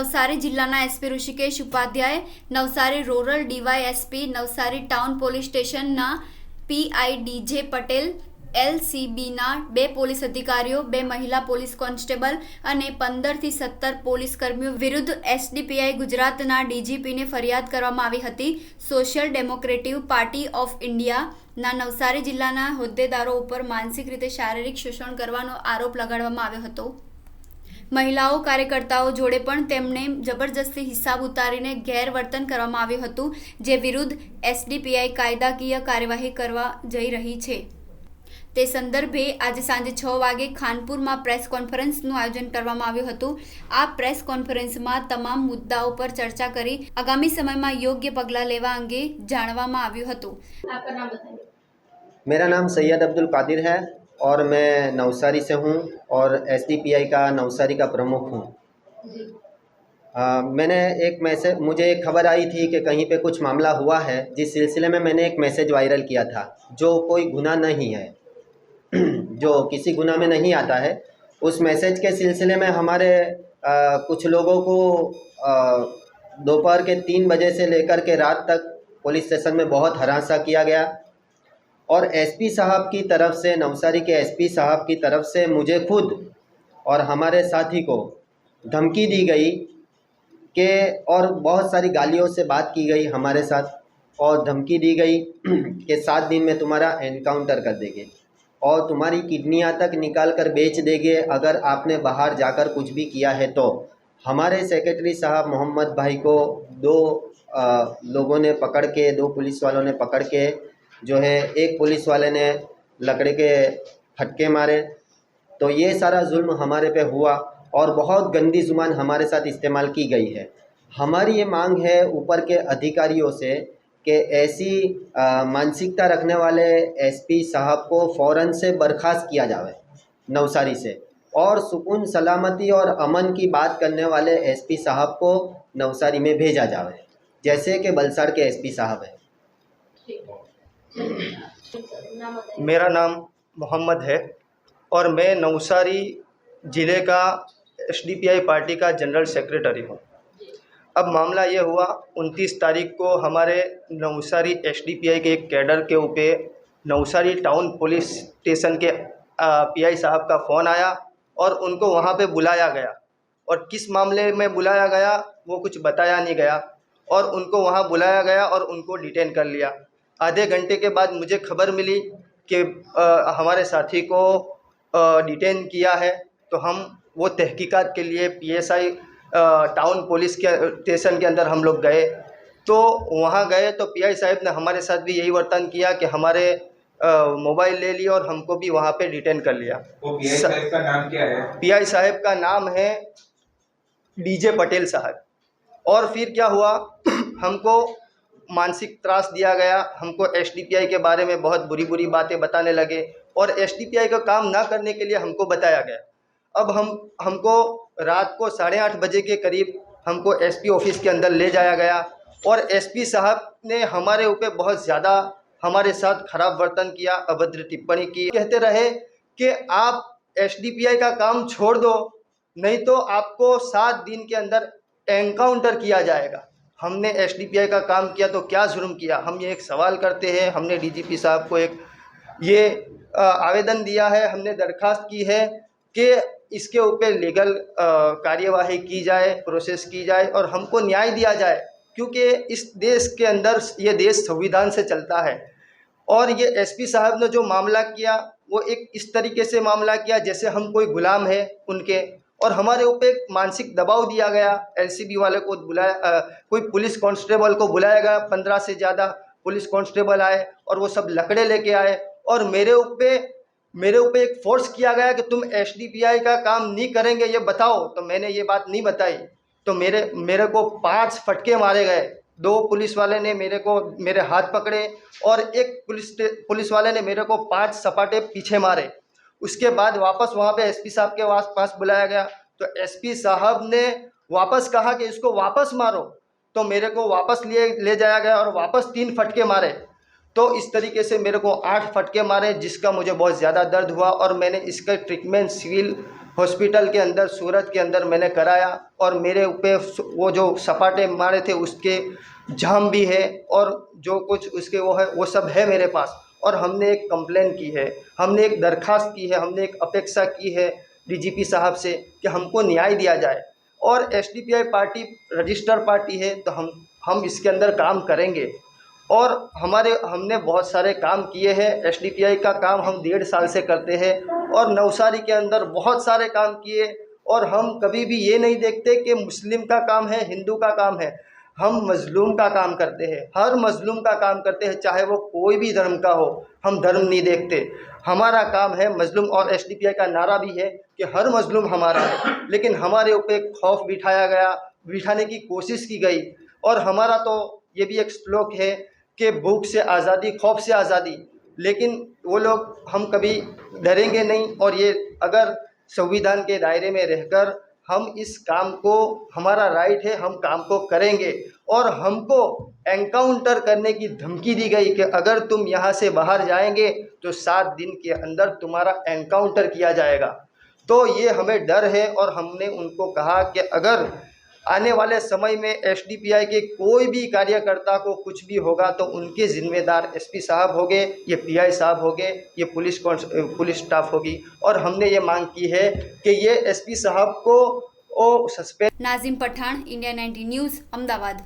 નવસારી જિલ્લાના SP Rishikesh Upadhyay, Navsari rural DYSP, Navsari town police સ્ટેશનના PI DJ Patel, એલસીબીના 2 police અધિકારીઓ, 2 મહિલા પોલીસ કોન્સ્ટેબલ અને 15 થી 17 પોલીસ કર્મીઓ વિરુદ્ધ એસડીપીઆઈ ગુજરાતના ડીજીપીને ફરિયાદ કરવામાં આવી હતી. સોશિયલ ડેમોક્રેટિક પાર્ટી ઓફ ઇન્ડિયાના નવસારી જિલ્લાના હોદ્દેદારો ઉપર માનસિક રીતે શારીરિક શોષણ કરવાનો આરોપ લગાડવામાં આવ્યો હતો. મહિલાઓ કાર્યકર્તાઓ જોડે પણ તેમને જબરજસ્તી હિસાબ ઉતારીને ગેરવર્તન કરવામાં આવ્યું હતું, જે વિરુદ્ધ એસડીપીઆઈ કાયદાકીય કાર્યવાહી કરવા જઈ રહી છે. તે સંદર્ભે આજે સાંજે 6 વાગે ખાનપુરમાં પ્રેસ કોન્ફરન્સનું આયોજન કરવામાં આવ્યું હતું. આ પ્રેસ કોન્ફરન્સમાં તમામ મુદ્દાઓ પર ચર્ચા કરી આગામી સમયમાં યોગ્ય પગલાં લેવા અંગે જાણવામાં આવ્યું હતું. આપકા નામ બતાइए. मेरा नाम सैयद अब्दुल कादिर है और मैं नवसारी से हूँ और एसडीपीआई का नवसारी का प्रमुख हूँ. मुझे एक खबर आई थी कि कहीं पे कुछ मामला हुआ है, जिस सिलसिले में मैंने एक मैसेज वायरल किया था जो कोई गुनाह नहीं है, जो किसी गुनाह में नहीं आता है. उस मैसेज के सिलसिले में हमारे कुछ लोगों को दोपहर के 3 बजे से लेकर के रात तक पुलिस स्टेशन में बहुत हरासा किया गया और एसपी साहब की तरफ से, नवसारी के एसपी साहब की तरफ से मुझे खुद और हमारे साथी को धमकी दी गई कि, और बहुत सारी गालियों से बात की गई हमारे साथ और धमकी दी गई कि 7 दिन में तुम्हारा एनकाउंटर कर देंगे और तुम्हारी किडनियां तक निकाल कर बेच देंगे अगर आपने बाहर जाकर कुछ भी किया है तो. हमारे सेक्रेटरी साहब मोहम्मद भाई को 2 लोगों ने पकड़ के, 2 पुलिस वालों ने पकड़ के जो है, एक पुलिस वाले ने लकड़े के फटके मारे. तो ये सारा जुल्म हमारे पे हुआ और बहुत गंदी जुबान हमारे साथ इस्तेमाल की गई है. हमारी ये मांग है ऊपर के अधिकारियों से कि ऐसी मानसिकता रखने वाले एसपी साहब को फ़ौरन से बर्खास्त किया जाए नवसारी से, और सुकून सलामती और अमन की बात करने वाले एसपी साहब को नवसारी में भेजा जाए, जैसे कि बलसाड़ के एसपी साहब हैं. मेरा नाम मोहम्मद है और मैं नवसारी ज़िले का एसडीपीआई पार्टी का जनरल सेक्रेटरी हूँ. अब मामला ये हुआ, 29 तारीख को हमारे नवसारी एसडीपीआई के एक कैडर के ऊपर नवसारी टाउन पुलिस स्टेशन के पीआई साहब का फ़ोन आया और उनको वहाँ पे बुलाया गया, और किस मामले में बुलाया गया वो कुछ बताया नहीं गया, और उनको वहाँ बुलाया गया और उनको डिटेन कर लिया. आधे घंटे के बाद मुझे खबर मिली कि हमारे साथी को डिटेन किया है. तो हम वो तहकीकात के लिए पीएसआई टाउन पुलिस के स्टेशन के अंदर हम लोग गए. तो वहाँ गए तो पीआई साहब ने हमारे साथ भी यही वर्तन किया कि हमारे मोबाइल ले लिया और हमको भी वहाँ पे डिटेन कर लिया. वो पीआई साहब का नाम क्या है? पीआई साहब का नाम है डीजे पटेल साहब. और फिर क्या हुआ, हमको मानसिक त्रास दिया गया, हमको एसडीपीआई के बारे में बहुत बुरी बुरी बातें बताने लगे और एसडीपीआई का काम ना करने के लिए हमको बताया गया. अब हमको रात को 8:30 बजे के करीब हमको एसपी ऑफिस के अंदर ले जाया गया और एसपी साहब ने हमारे ऊपर बहुत ज़्यादा हमारे साथ खराब वर्तन किया, अभद्र टिप्पणी की. कहते रहे कि आप एसडीपीआई का काम छोड़ दो, नहीं तो आपको 7 दिन के अंदर एनकाउंटर किया जाएगा. हमने एसडीपीआई का काम किया तो क्या जुर्म किया? हम ये एक सवाल करते हैं. हमने डीजीपी साहब को एक ये आवेदन दिया है, हमने दरख्वास्त की है कि इसके ऊपर लीगल कार्यवाही की जाए, प्रोसेस की जाए और हमको न्याय दिया जाए, क्योंकि इस देश के अंदर ये देश संविधान से चलता है. और ये एसपी साहब ने जो मामला किया वो एक इस तरीके से मामला किया जैसे हम कोई गुलाम है उनके, और हमारे ऊपर एक मानसिक दबाव दिया गया. एलसीबी वाले को बुलाया, कोई पुलिस कांस्टेबल को बुलाया गया, 15 से ज़्यादा पुलिस कांस्टेबल आए और वो सब लकड़े लेके आए और मेरे ऊपर एक फोर्स किया गया कि तुम एसडीपीआई का काम नहीं करेंगे, ये बताओ. तो मैंने ये बात नहीं बताई तो मेरे को 5 फटके मारे गए. 2 पुलिस वाले ने मेरे हाथ पकड़े और एक पुलिस वाले ने मेरे को 5 सपाटे पीछे मारे. उसके बाद वापस वहाँ पे एसपी साहब के पास बुलाया गया तो एसपी साहब ने वापस कहा कि इसको वापस मारो. तो मेरे को वापस ले जाया गया और वापस 3 फटके मारे. तो इस तरीके से मेरे को 8 फटके मारे, जिसका मुझे बहुत ज़्यादा दर्द हुआ और मैंने इसका ट्रीटमेंट सिविल हॉस्पिटल के अंदर सूरत के अंदर मैंने कराया। और मेरे ऊपर वो जो सपाटे मारे थे उसके जाम भी है और जो कुछ उसके वो है वो सब है मेरे पास। और हमने एक कंप्लेन की है, हमने एक दरख्वास्त की है, हमने एक अपेक्षा की है डीजीपी साहब से कि हमको न्याय दिया जाए। और एसडीपीआई पार्टी रजिस्टर्ड पार्टी है तो हम इसके अंदर काम करेंगे। और हमने बहुत सारे काम किए हैं। एसडीपीआई का काम हम 1.5 साल से करते हैं और नवसारी के अंदर बहुत सारे काम किए। और हम कभी भी ये नहीं देखते कि मुस्लिम का काम है, हिंदू का काम है। हम मजलूम का काम करते हैं, हर मजलूम का काम करते हैं, चाहे वो कोई भी धर्म का हो। हम धर्म नहीं देखते, हमारा काम है मजलूम। और एसडीपीआई का नारा भी है कि हर मजलूम हमारा है। लेकिन हमारे ऊपर खौफ बिठाने की कोशिश की गई। और हमारा तो ये भी एक श्लोक है कि भूख से आज़ादी, खौफ से आज़ादी। लेकिन वो लोग, हम कभी डरेंगे नहीं। और ये अगर संविधान के दायरे में रहकर हम इस काम को, हमारा राइट है, हम काम को करेंगे। और हमको एनकाउंटर करने की धमकी दी गई कि अगर तुम यहाँ से बाहर जाएंगे तो 7 दिन के अंदर तुम्हारा एनकाउंटर किया जाएगा। तो ये हमें डर है। और हमने उनको कहा कि अगर आने वाले समय में एसडीपीआई के कोई भी कार्यकर्ता को कुछ भी होगा तो उनके जिम्मेदार एसपी साहब होंगे, ये पीआई साहब होंगे, ये पुलिस स्टाफ होगी। और हमने ये मांग की है कि ये एसपी साहब को suspend. Nazim Pathan, India 19 news, Ahmedabad.